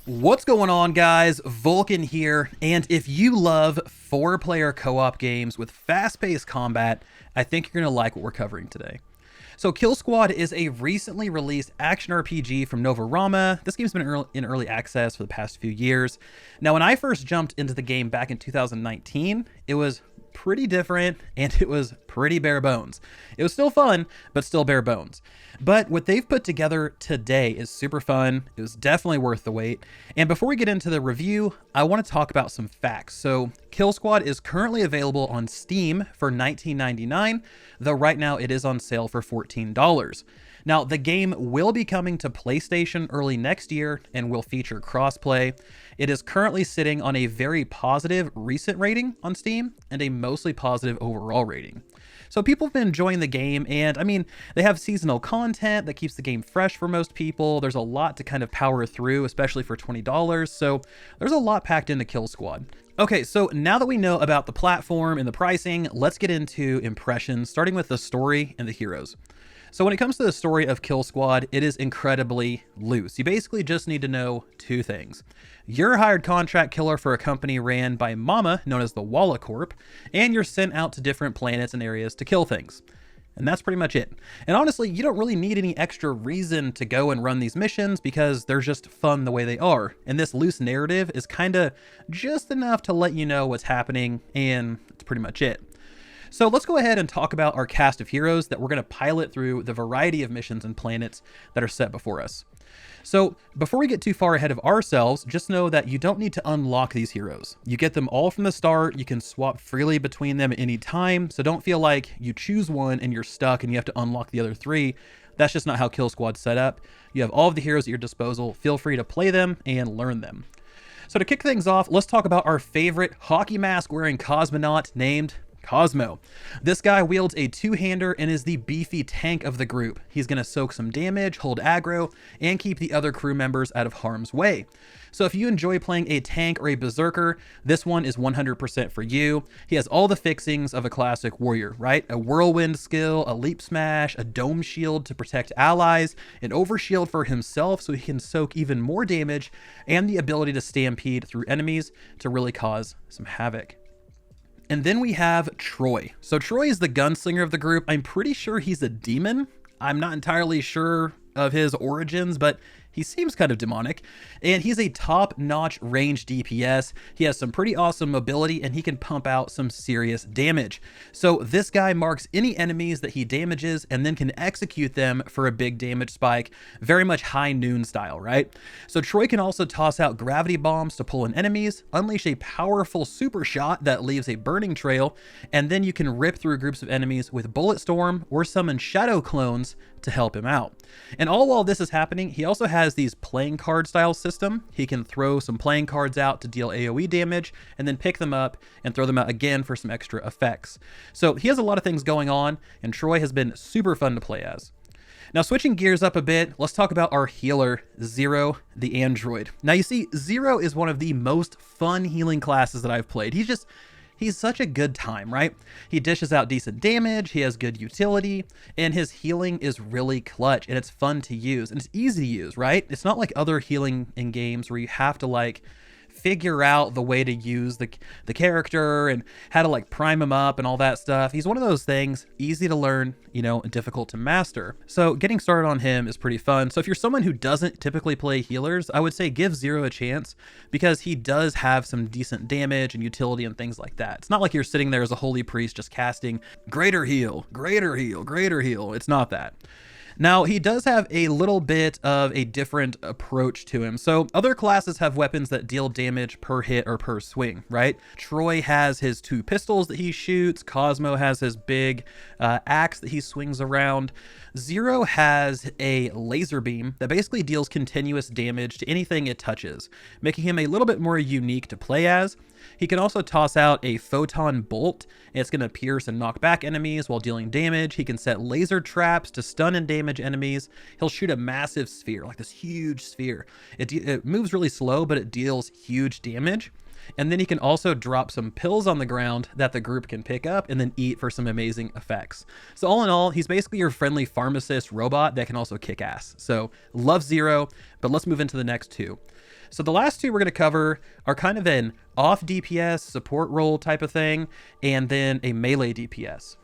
What's going on, guys? Vulkan here, and if you love 4-player co-op games with fast-paced combat, I think you're going to like what we're covering today. So Killsquad is a recently released action RPG from Novorama. This game's been in early access for the past few years. Now, when I first jumped into the game back in 2019, it was pretty different and it was pretty bare bones. It was still fun, but still bare bones. But what they've put together today is super fun. It was definitely worth the wait. And before we get into the review, I want to talk about some facts. So Killsquad is currently available on Steam for $19.99, though right now it is on sale for $14. Now, the game will be coming to PlayStation early next year and will feature crossplay. It is currently sitting on a very positive recent rating on Steam and a mostly positive overall rating. So people have been enjoying the game, and I mean, they have seasonal content that keeps the game fresh for most people. There's a lot to kind of power through, especially for $20. So there's a lot packed into Killsquad. Okay, so now that we know about the platform and the pricing, let's get into impressions, starting with the story and the heroes. So when it comes to the story of Killsquad, it is incredibly loose. You basically just need to know two things. You're a hired contract killer for a company ran by Mama, known as the Walla Corp, and you're sent out to different planets and areas to kill things. And that's pretty much it. And honestly, you don't really need any extra reason to go and run these missions because they're just fun the way they are. And this loose narrative is kind of just enough to let you know what's happening, and that's pretty much it. So let's go ahead and talk about our cast of heroes that we're going to pilot through the variety of missions and planets that are set before us. So before we get too far ahead of ourselves, just know that you don't need to unlock these heroes. You get them all from the start. You can swap freely between them at any time. So don't feel like you choose one and you're stuck and you have to unlock the other three. That's just not how Killsquad's set up. You have all of the heroes at your disposal. Feel free to play them and learn them. So to kick things off, let's talk about our favorite hockey mask wearing cosmonaut named Cosmo. This guy wields a two-hander and is the beefy tank of the group. He's going to soak some damage, hold aggro, and keep the other crew members out of harm's way. So if you enjoy playing a tank or a berserker, this one is 100% for you. He has all the fixings of a classic warrior, right? A whirlwind skill, a leap smash, a dome shield to protect allies, an overshield for himself so he can soak even more damage, and the ability to stampede through enemies to really cause some havoc. And then we have Troy. So Troy is the gunslinger of the group. I'm pretty sure he's a demon. I'm not entirely sure of his origins, but he seems kind of demonic, and he's a top-notch range DPS. He has some pretty awesome mobility, and he can pump out some serious damage. So this guy marks any enemies that he damages and then can execute them for a big damage spike, very much high noon style, right? So Troy can also toss out gravity bombs to pull in enemies, unleash a powerful super shot that leaves a burning trail, and then you can rip through groups of enemies with bullet storm or summon shadow clones to help him out. And all while this is happening, he also has these playing card style system. He can throw some playing cards out to deal AoE damage and then pick them up and throw them out again for some extra effects. So he has a lot of things going on, and Troy has been super fun to play as. Now, switching gears up a bit, let's talk about our healer, Zero, the android. Now, you see, Zero is one of the most fun healing classes that I've played. He's such a good time, right? He dishes out decent damage, he has good utility, and his healing is really clutch, and it's fun to use, and it's easy to use, right? It's not like other healing in games where you have to like figure out the way to use the character and how to like prime him up and all that stuff. He's one of those things, easy to learn, you know, and difficult to master. So getting started on him is pretty fun. So if you're someone who doesn't typically play healers, I would say give Zero a chance because he does have some decent damage and utility and things like that. It's not like you're sitting there as a holy priest just casting greater heal, greater heal, greater heal. It's not that. Now, he does have a little bit of a different approach to him. So other classes have weapons that deal damage per hit or per swing, right? Troy has his two pistols that he shoots. Cosmo has his big axe that he swings around. Zero has a laser beam that basically deals continuous damage to anything it touches, making him a little bit more unique to play as. He can also toss out a photon bolt, and it's going to pierce and knock back enemies while dealing damage. He can set laser traps to stun and damage enemies. He'll shoot a massive sphere, like this huge sphere. It moves really slow, but it deals huge damage. And then he can also drop some pills on the ground that the group can pick up and then eat for some amazing effects. So all in all, he's basically your friendly pharmacist robot that can also kick ass. So love Zero, but let's move into the next two. So the last two we're going to cover are kind of an off DPS support role type of thing, and then a melee DPS.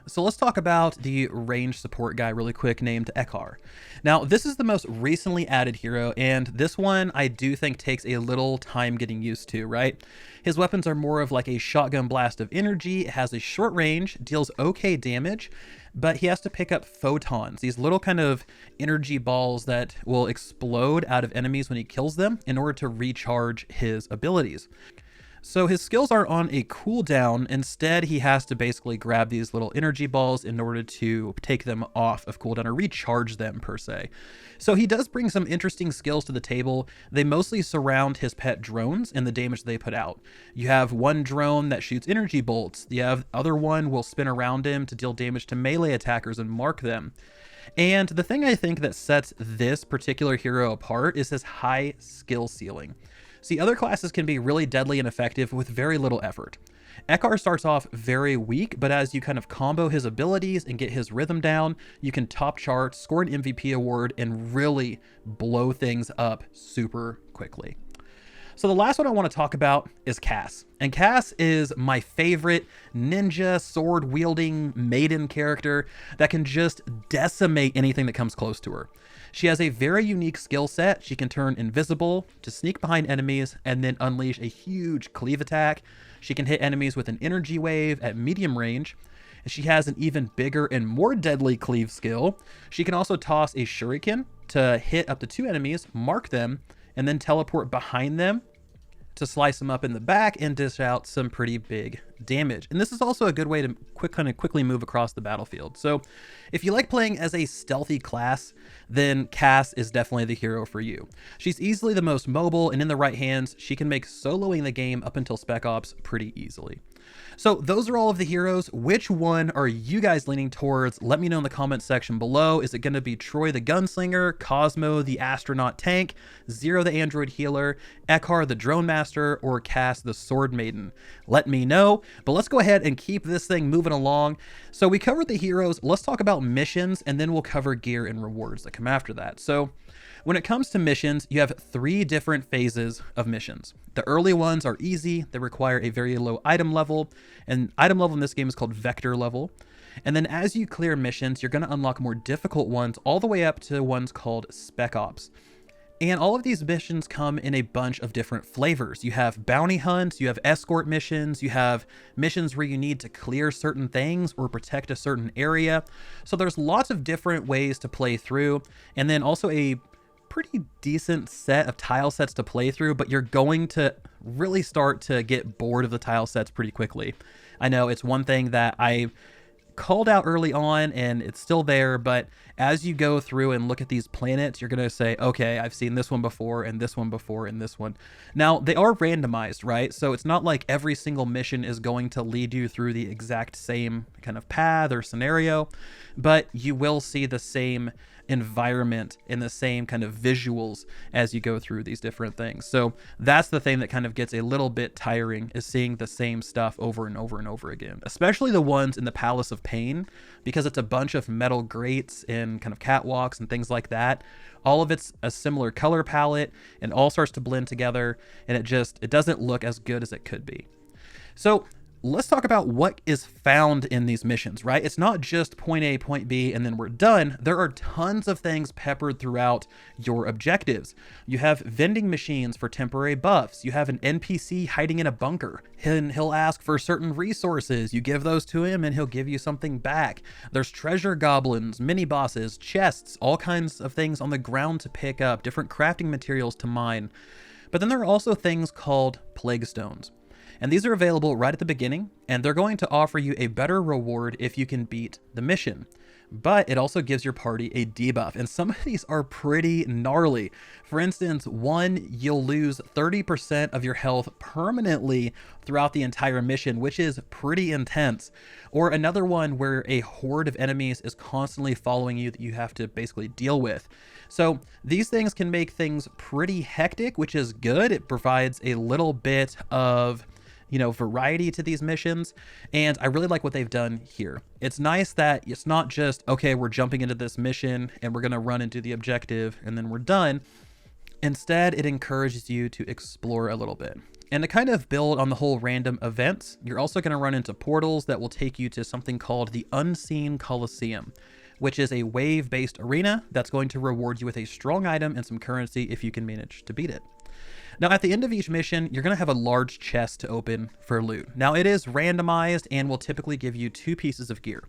So let's talk about the range support guy really quick named Ekar. Now, this is the most recently added hero, and this one I do think takes a little time getting used to, right? His weapons are more of like a shotgun blast of energy, it has a short range, deals okay damage, but he has to pick up photons, these little kind of energy balls that will explode out of enemies when he kills them in order to recharge his abilities. So his skills are on a cooldown. Instead, he has to basically grab these little energy balls in order to take them off of cooldown or recharge them per se. So he does bring some interesting skills to the table. They mostly surround his pet drones and the damage they put out. You have one drone that shoots energy bolts. The other one will spin around him to deal damage to melee attackers and mark them. And the thing I think that sets this particular hero apart is his high skill ceiling. See, other classes can be really deadly and effective with very little effort. Ekar starts off very weak, but as you kind of combo his abilities and get his rhythm down, you can top chart, score an MVP award, and really blow things up super quickly. So the last one I want to talk about is Cass. And Cass is my favorite ninja sword-wielding maiden character that can just decimate anything that comes close to her. She has a very unique skill set. She can turn invisible to sneak behind enemies and then unleash a huge cleave attack. She can hit enemies with an energy wave at medium range. And she has an even bigger and more deadly cleave skill. She can also toss a shuriken to hit up to 2 enemies, mark them, and then teleport behind them to slice them up in the back and dish out some pretty big damage. And this is also a good way to quickly move across the battlefield. So if you like playing as a stealthy class, then Cass is definitely the hero for you. She's easily the most mobile, and in the right hands, she can make soloing the game up until Spec Ops pretty easily. So those are all of the heroes. Which one are you guys leaning towards? Let me know in the comments section below. Is it going to be Troy the Gunslinger, Cosmo the Astronaut Tank, Zero the Android Healer, Ekar the Drone Master, or Cass the Sword Maiden? Let me know, but let's go ahead and keep this thing moving along. So we covered the heroes. Let's talk about missions, and then we'll cover gear and rewards that come after that. So when it comes to missions, you have 3 different phases of missions. The early ones are easy. They require a very low item level, and item level in this game is called vector level. And then as you clear missions, you're going to unlock more difficult ones all the way up to ones called Spec Ops. And all of these missions come in a bunch of different flavors. You have bounty hunts, you have escort missions, you have missions where you need to clear certain things or protect a certain area. So there's lots of different ways to play through, and then also a pretty decent set of tile sets to play through, but you're going to really start to get bored of the tile sets pretty quickly. I know it's one thing that I called out early on and it's still there, but as you go through and look at these planets, you're going to say, okay, I've seen this one before and this one before and this one. Now, they are randomized, right? So it's not like every single mission is going to lead you through the exact same kind of path or scenario, but you will see the same environment and the same kind of visuals as you go through these different things. So that's the thing that kind of gets a little bit tiring, is seeing the same stuff over and over and over again, especially the ones in the Palace of Pain, because it's a bunch of metal grates and kind of catwalks and things like that. All of it's a similar color palette and all starts to blend together, and it doesn't look as good as it could be. So let's talk about what is found in these missions, right? It's not just point A, point B, and then we're done. There are tons of things peppered throughout your objectives. You have vending machines for temporary buffs. You have an NPC hiding in a bunker, and he'll ask for certain resources. You give those to him, and he'll give you something back. There's treasure goblins, mini bosses, chests, all kinds of things on the ground to pick up, different crafting materials to mine. But then there are also things called plague stones. And these are available right at the beginning, and they're going to offer you a better reward if you can beat the mission. but it also gives your party a debuff, and some of these are pretty gnarly. For instance, one, you'll lose 30% of your health permanently throughout the entire mission, which is pretty intense. Or another one where a horde of enemies is constantly following you that you have to basically deal with. So these things can make things pretty hectic, which is good. It provides a little bit of variety to these missions, and I really like what they've done here. It's nice that it's not just, okay, we're jumping into this mission and we're gonna run and do the objective and then we're done. Instead, it encourages you to explore a little bit. And to kind of build on the whole random events, you're also gonna run into portals that will take you to something called the Unseen Coliseum, which is a wave-based arena that's going to reward you with a strong item and some currency if you can manage to beat it. Now, at the end of each mission, you're going to have a large chest to open for loot. Now, it is randomized and will typically give you 2 pieces of gear.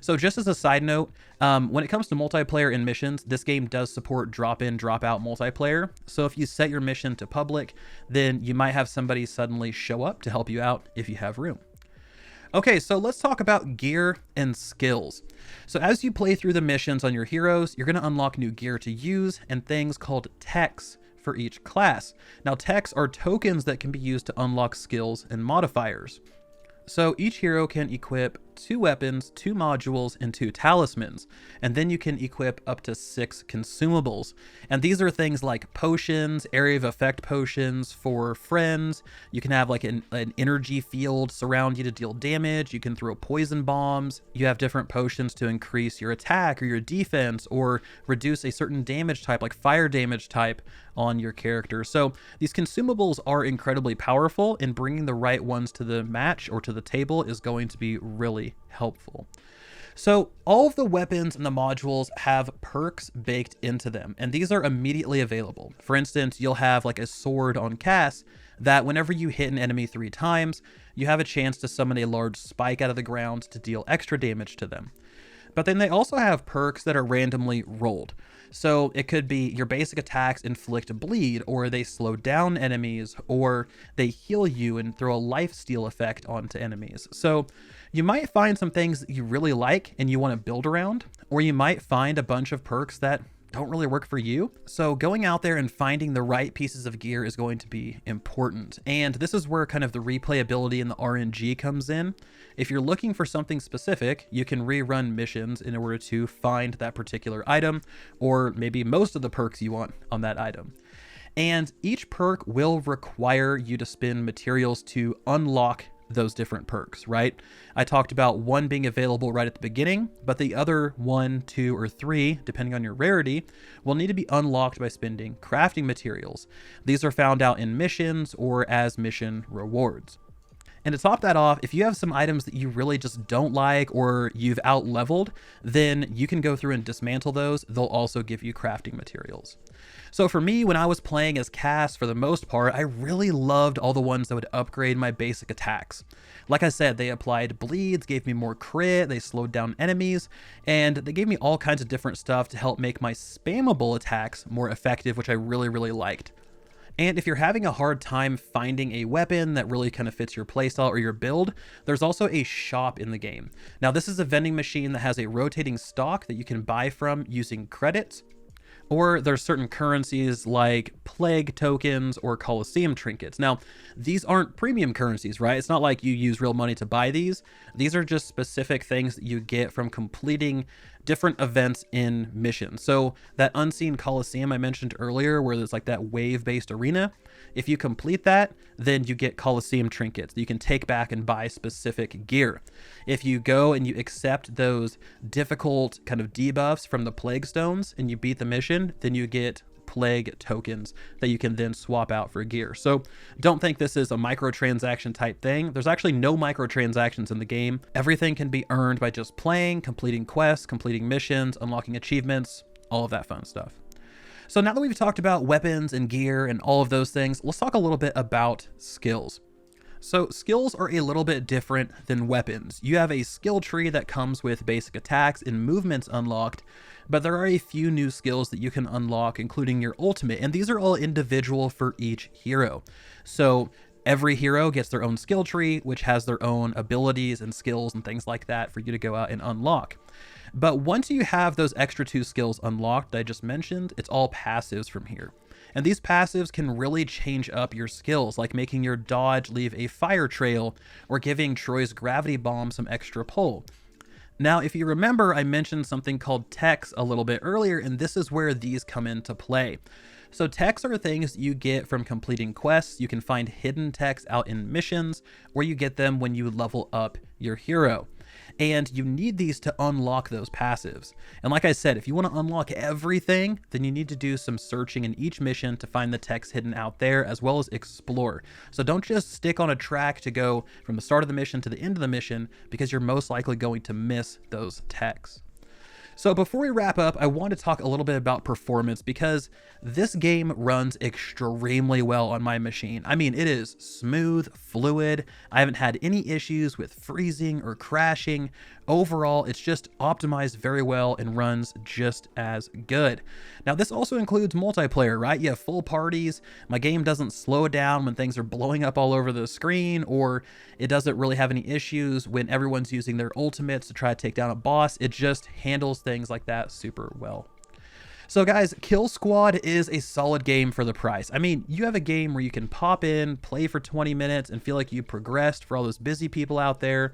So just as a side note, when it comes to multiplayer in missions, this game does support drop-in, drop-out multiplayer. So if you set your mission to public, then you might have somebody suddenly show up to help you out if you have room. Okay, so let's talk about gear and skills. So as you play through the missions on your heroes, you're going to unlock new gear to use and things called techs for each class. Now, techs are tokens that can be used to unlock skills and modifiers. So each hero can equip 2 weapons, 2 modules, and 2 talismans. And then you can equip up to 6 consumables. And these are things like potions, area of effect potions for friends. You can have like an energy field surround you to deal damage. You can throw poison bombs. You have different potions to increase your attack or your defense or reduce a certain damage type like fire damage type on your character. So these consumables are incredibly powerful, and bringing the right ones to the match or to the table is going to be really helpful. So all of the weapons and the modules have perks baked into them, and these are immediately available. For instance, you'll have like a sword on cast that whenever you hit an enemy 3 times, you have a chance to summon a large spike out of the ground to deal extra damage to them. But then they also have perks that are randomly rolled. So it could be your basic attacks inflict bleed, or they slow down enemies, or they heal you and throw a lifesteal effect onto enemies. So you might find some things that you really like and you want to build around, or you might find a bunch of perks that don't really work for you. So going out there and finding the right pieces of gear is going to be important. And this is where kind of the replayability and the RNG comes in. If you're looking for something specific, you can rerun missions in order to find that particular item, or maybe most of the perks you want on that item. And each perk will require you to spend materials to unlock those different perks, right? I talked about one being available right at the beginning, but the other 1, 2, or 3, depending on your rarity, will need to be unlocked by spending crafting materials. These are found out in missions or as mission rewards. And to top that off, if you have some items that you really just don't like or you've out-leveled, then you can go through and dismantle those. They'll also give you crafting materials. So for me, when I was playing as Cass, for the most part, I really loved all the ones that would upgrade my basic attacks. Like I said, they applied bleeds, gave me more crit, they slowed down enemies, and they gave me all kinds of different stuff to help make my spammable attacks more effective, which I really, really liked. And if you're having a hard time finding a weapon that really kind of fits your playstyle or your build, there's also a shop in the game. Now, this is a vending machine that has a rotating stock that you can buy from using credits, or there's certain currencies like plague tokens or Coliseum trinkets. Now, these aren't premium currencies, right? It's not like you use real money to buy these. These are just specific things that you get from completing different events in missions. So that Unseen Coliseum I mentioned earlier, where there's like that wave-based arena, if you complete that, then you get Coliseum trinkets that you can take back and buy specific gear. If you go and you accept those difficult kind of debuffs from the plague stones and you beat the mission, then you get plague tokens that you can then swap out for gear. So don't think this is a microtransaction type thing. There's actually no microtransactions in the game. Everything can be earned by just playing, completing quests, completing missions, unlocking achievements, all of that fun stuff. So now that we've talked about weapons and gear and all of those things, let's talk a little bit about skills. So skills are a little bit different than weapons. You have a skill tree that comes with basic attacks and movements unlocked, but there are a few new skills that you can unlock, including your ultimate, and these are all individual for each hero. So Every hero gets their own skill tree, which has their own abilities and skills and things like that for you to go out and unlock. But once you have those extra 2 skills unlocked that I just mentioned, it's all passives from here. And these passives can really change up your skills, like making your dodge leave a fire trail or giving Troy's gravity bomb some extra pull. Now, if you remember, I mentioned something called techs a little bit earlier, and this is where these come into play. So techs are things you get from completing quests. You can find hidden techs out in missions, or you get them when you level up your hero. And you need these to unlock those passives. And like I said, if you want to unlock everything, then you need to do some searching in each mission to find the techs hidden out there, as well as explore. So don't just stick on a track to go from the start of the mission to the end of the mission, because you're most likely going to miss those techs. So before we wrap up, I want to talk a little bit about performance, because this game runs extremely well on my machine. I mean, it is smooth, fluid. I haven't had any issues with freezing or crashing. Overall, it's just optimized very well and runs just as good. Now, this also includes multiplayer, right? You have full parties. My game doesn't slow down when things are blowing up all over the screen, or it doesn't really have any issues when everyone's using their ultimates to try to take down a boss. It just handles things like that super well. So guys, Killsquad is a solid game for the price. I mean, you have a game where you can pop in, play for 20 minutes, and feel like you progressed for all those busy people out there.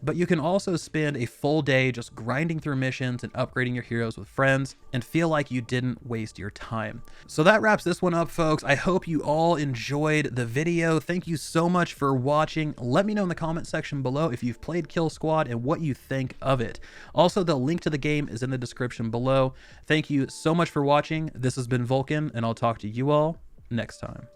But you can also spend a full day just grinding through missions and upgrading your heroes with friends and feel like you didn't waste your time. So that wraps this one up, folks. I hope you all enjoyed the video. Thank you so much for watching. Let me know in the comment section below if you've played Killsquad and what you think of it. Also, the link to the game is in the description below. Thank you so much for watching. This has been Vulkan, and I'll talk to you all next time.